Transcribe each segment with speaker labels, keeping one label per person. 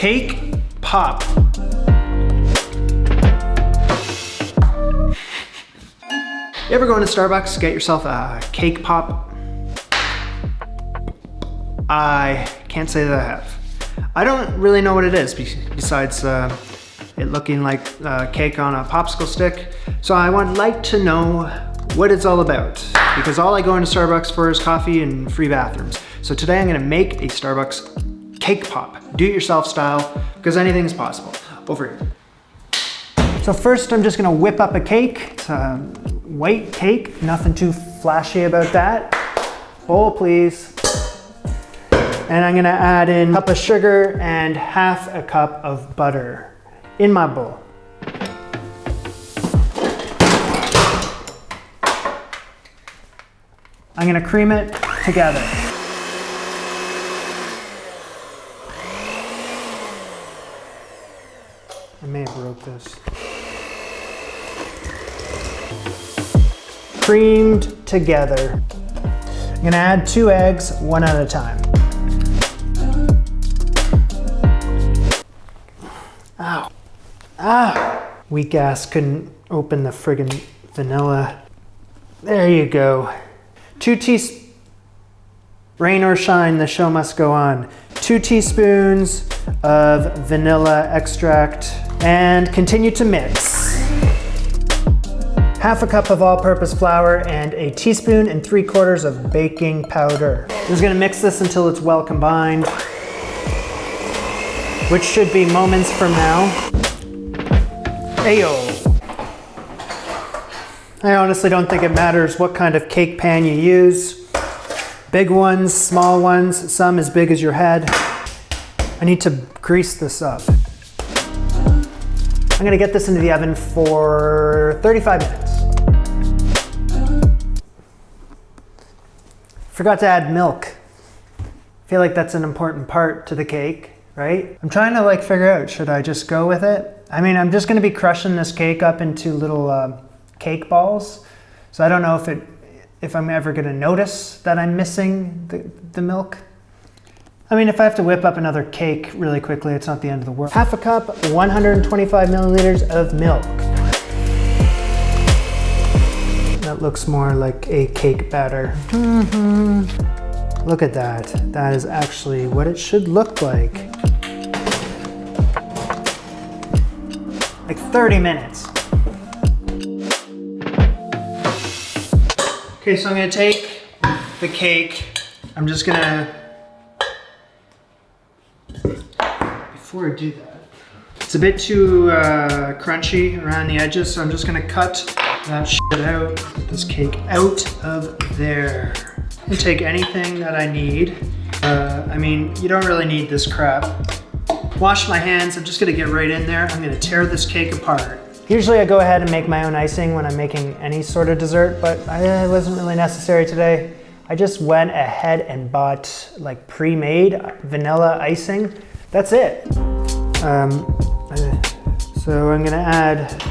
Speaker 1: cake pop. You ever go into Starbucks, get yourself a cake pop? I can't say that I have. I don't really know what it is besides it looking like cake on a popsicle stick. So I would like to know what it's all about, because all I go into Starbucks for is coffee and free bathrooms. So today I'm gonna make a Starbucks cake pop, do-it-yourself style, because anything's possible. Over here. So first I'm just gonna whip up a cake. It's a white cake, nothing too flashy about that. Bowl, please. And I'm gonna add in a cup of sugar and half a cup of butter in my bowl. I'm gonna cream it together. I may have broke this. Creamed together. I'm gonna add 2 eggs, one at a time. Ow. Ah! Weak ass couldn't open the friggin' vanilla. There you go. 2 teaspoons. Rain or shine, the show must go on. 2 teaspoons of vanilla extract and continue to mix. Half a cup of all-purpose flour and a teaspoon and 3/4 of baking powder. I'm just gonna mix this until it's well combined, which should be moments from now. Ayo. I honestly don't think it matters what kind of cake pan you use. Big ones, small ones, some as big as your head. I need to grease this up. I'm gonna get this into the oven for 35 minutes. Forgot to add milk. I feel like that's an important part to the cake, right? I'm trying to like figure out, should I just go with it? I mean, I'm just gonna be crushing this cake up into little cake balls. So I don't know if I'm ever gonna notice that I'm missing the milk. I mean, if I have to whip up another cake really quickly, it's not the end of the world. Half a cup, 125 milliliters of milk. That looks more like a cake batter. Look at that. That is actually what it should look like. Like 30 minutes. Okay, so I'm gonna take the cake. I'm just gonna, before I do that, it's a bit too crunchy around the edges, so I'm just gonna cut that shit out, get this cake out of there. And take anything that I need. I mean, you don't really need this crap. Wash my hands, I'm just gonna get right in there. I'm gonna tear this cake apart. Usually I go ahead and make my own icing when I'm making any sort of dessert, but it wasn't really necessary today. I just went ahead and bought like pre-made vanilla icing. That's it. So I'm gonna add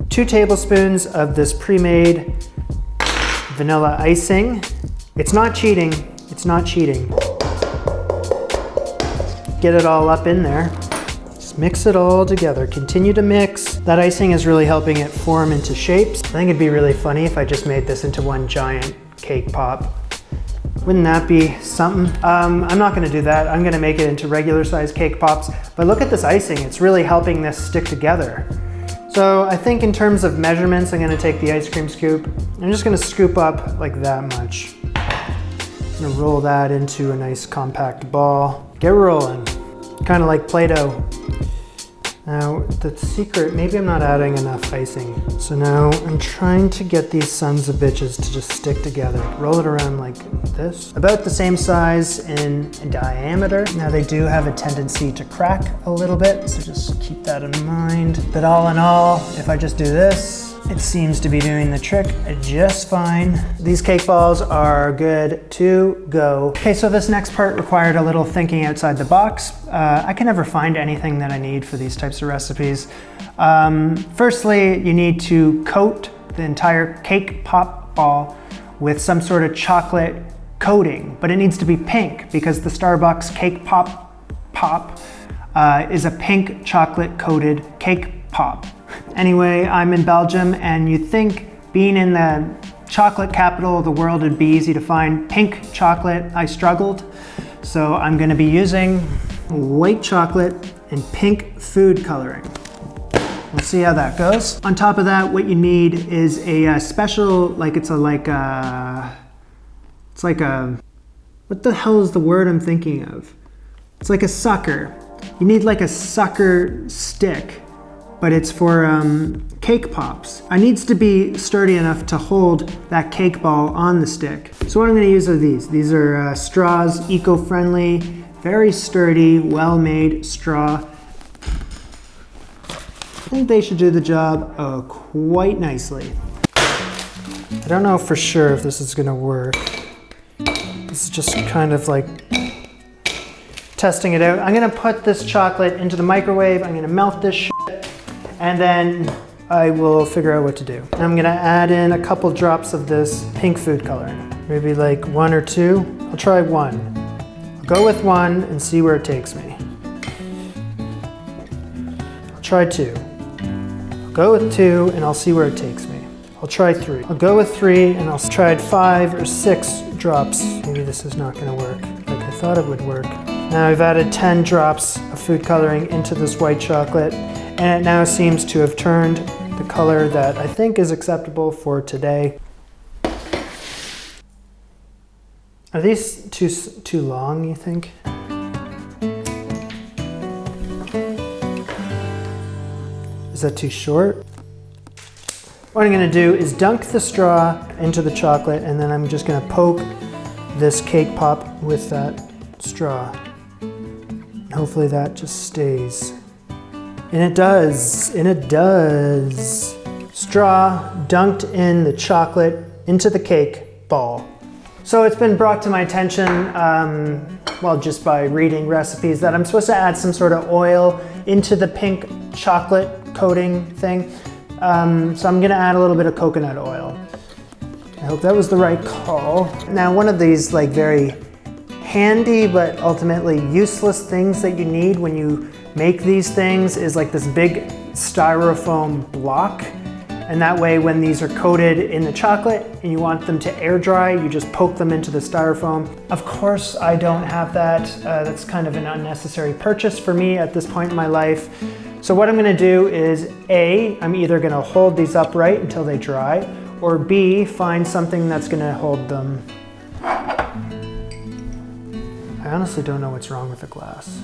Speaker 1: 2 tablespoons of this pre-made vanilla icing. It's not cheating, it's not cheating. Get it all up in there. Just mix it all together, continue to mix. That icing is really helping it form into shapes. I think it'd be really funny if I just made this into one giant cake pop. Wouldn't that be something? I'm not gonna do that. I'm gonna make it into regular size cake pops. But look at this icing, it's really helping this stick together. So I think in terms of measurements, I'm gonna take the ice cream scoop. I'm just gonna scoop up like that much. I'm gonna roll that into a nice compact ball. Get rolling, kind of like Play-Doh. Now the secret, maybe I'm not adding enough icing. So now I'm trying to get these sons of bitches to just stick together. Roll it around like this. About the same size in diameter. Now they do have a tendency to crack a little bit, so just keep that in mind. But all in all, if I just do this, it seems to be doing the trick just fine. These cake balls are good to go. Okay, so this next part required a little thinking outside the box. I can never find anything that I need for these types of recipes. Firstly, you need to coat the entire cake pop ball with some sort of chocolate coating, but it needs to be pink because the Starbucks cake pop is a pink chocolate coated cake pop. Anyway, I'm in Belgium, and you'd think being in the chocolate capital of the world it'd be easy to find pink chocolate. I struggled, so I'm going to be using white chocolate and pink food coloring. We'll see how that goes. On top of that, what you need is a special, what the hell is the word I'm thinking of? It's like a sucker. You need like a sucker stick, but it's for cake pops. It needs to be sturdy enough to hold that cake ball on the stick. So what I'm gonna use are these. These are straws, eco-friendly, very sturdy, well-made straw. I think they should do the job quite nicely. I don't know for sure if this is gonna work. This is just kind of like testing it out. I'm gonna put this chocolate into the microwave. I'm gonna melt this shit, and then I will figure out what to do. I'm gonna add in a couple drops of this pink food coloring. Maybe like 1 or 2. I'll try 1. I'll go with 1 and see where it takes me. I'll try 2. I'll go with 2 and I'll see where it takes me. I'll try 3. I'll go with 3 and I'll try 5 or 6 drops. Maybe this is not gonna work like I thought it would work. Now I've added 10 drops of food coloring into this white chocolate, and it now seems to have turned the color that I think is acceptable for today. Are these too long, you think? Is that too short? What I'm gonna do is dunk the straw into the chocolate, and then I'm just gonna poke this cake pop with that straw. Hopefully that just stays. And it does, and it does. Straw dunked in the chocolate into the cake ball. So it's been brought to my attention, just by reading recipes, that I'm supposed to add some sort of oil into the pink chocolate coating thing. So I'm gonna add a little bit of coconut oil. I hope that was the right call. Now, one of these very handy but ultimately useless things that you need when you make these things is like this big styrofoam block. And that way, when these are coated in the chocolate and you want them to air dry, you just poke them into the styrofoam. Of course, I don't have that. That's kind of an unnecessary purchase for me at this point in my life. So what I'm gonna do is A, I'm either gonna hold these upright until they dry, or B, find something that's gonna hold them. I honestly don't know what's wrong with the glass.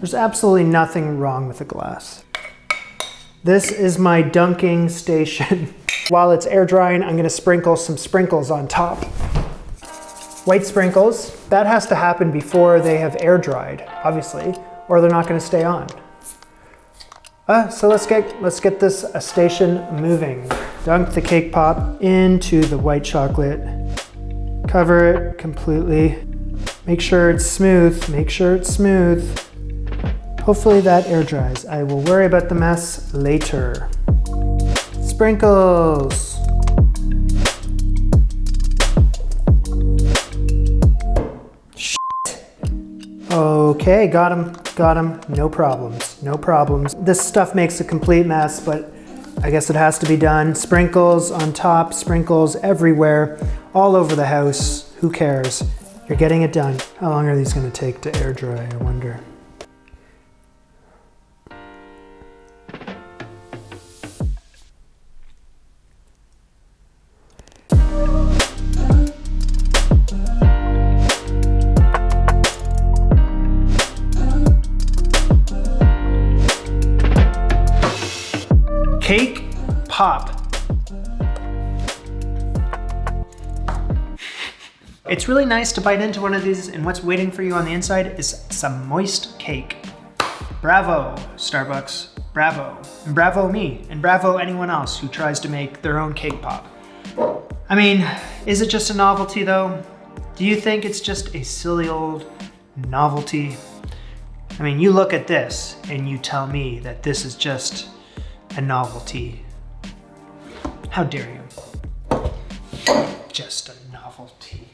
Speaker 1: There's absolutely nothing wrong with the glass. This is my dunking station. While it's air drying, I'm gonna sprinkle some sprinkles on top. White sprinkles, that has to happen before they have air dried, obviously, or they're not gonna stay on. So let's get this station moving. Dunk the cake pop into the white chocolate. Cover it completely. Make sure it's smooth, make sure it's smooth. Hopefully that air dries. I will worry about the mess later. Sprinkles. Shit. Okay, got him, no problems, no problems. This stuff makes a complete mess, but I guess it has to be done. Sprinkles on top, sprinkles everywhere, all over the house. Who cares? You're getting it done. How long are these gonna take to air dry, I wonder? Cake pop. It's really nice to bite into one of these, and what's waiting for you on the inside is some moist cake. Bravo, Starbucks, bravo. And bravo me, and bravo anyone else who tries to make their own cake pop. I mean, is it just a novelty though? Do you think it's just a silly old novelty? I mean, you look at this and you tell me that this is just a novelty. How dare you? Just a novelty.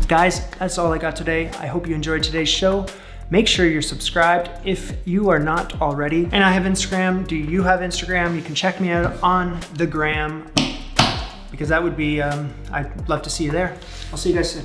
Speaker 1: Guys, that's all I got today. I hope you enjoyed today's show. Make sure you're subscribed if you are not already. And I have Instagram. Do you have Instagram? You can check me out on the gram, because that would be, I'd love to see you there. I'll see you guys soon.